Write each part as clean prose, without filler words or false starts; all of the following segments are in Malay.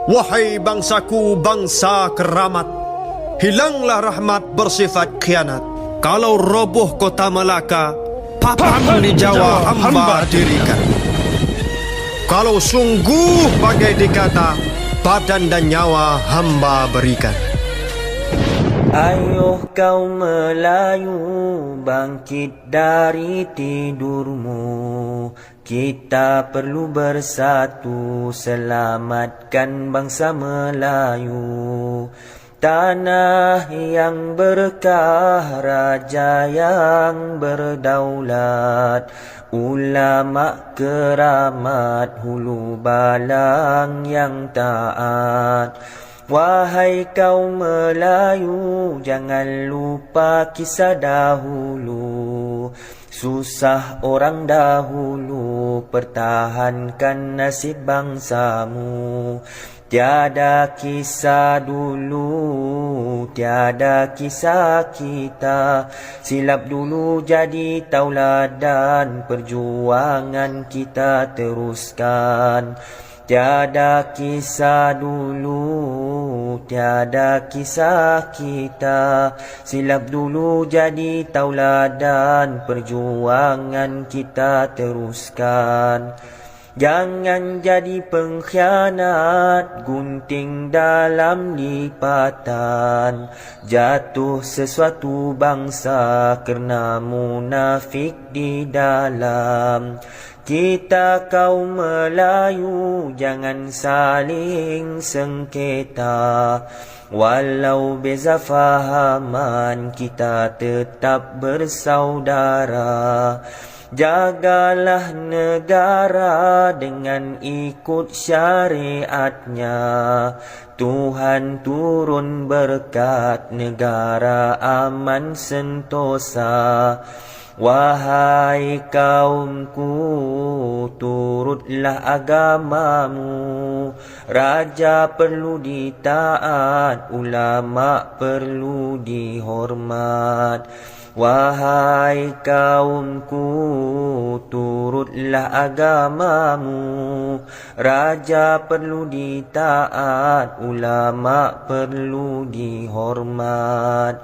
Wahai bangsaku, bangsa keramat, hilanglah rahmat bersifat khianat. Kalau roboh kota Melaka, papan di Jawa hamba dirikan. Kalau sungguh bagai dikata, badan dan nyawa hamba berikan. Ayo kaum Melayu, bangkit dari tidurmu. Kita perlu bersatu, selamatkan bangsa Melayu. Tanah yang berkah, raja yang berdaulat, ulama keramat, hulu balang yang taat. Wahai kaum Melayu, jangan lupa kisah dahulu. Susah orang dahulu, pertahankan nasib bangsamu. Tiada kisah dulu, tiada kisah kita. Silap dulu jadi tauladan, perjuangan kita teruskan. Tiada kisah dulu, tiada kisah kita. Silap dulu jadi tauladan, perjuangan kita teruskan. Jangan jadi pengkhianat, gunting dalam lipatan. Jatuh sesuatu bangsa kerana munafik di dalam. Kita kaum Melayu jangan saling sengketa. Walau beza fahaman, kita tetap bersaudara. Jagalah negara dengan ikut syariatnya. Tuhan turun berkat, negara aman sentosa. Wahai kaumku, turutlah agamamu. Raja perlu ditaat, ulama perlu dihormat. Wahai kaumku, turutlah agamamu. Raja perlu ditaat, ulama perlu dihormat.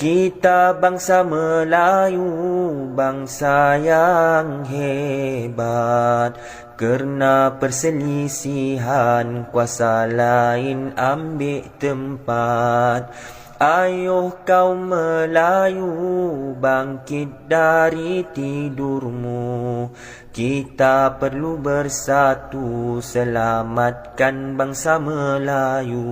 Kita bangsa Melayu, bangsa yang hebat. Kerana perselisihan, kuasa lain ambil tempat. Ayo kaum Melayu, bangkit dari tidurmu. Kita perlu bersatu, selamatkan bangsa Melayu.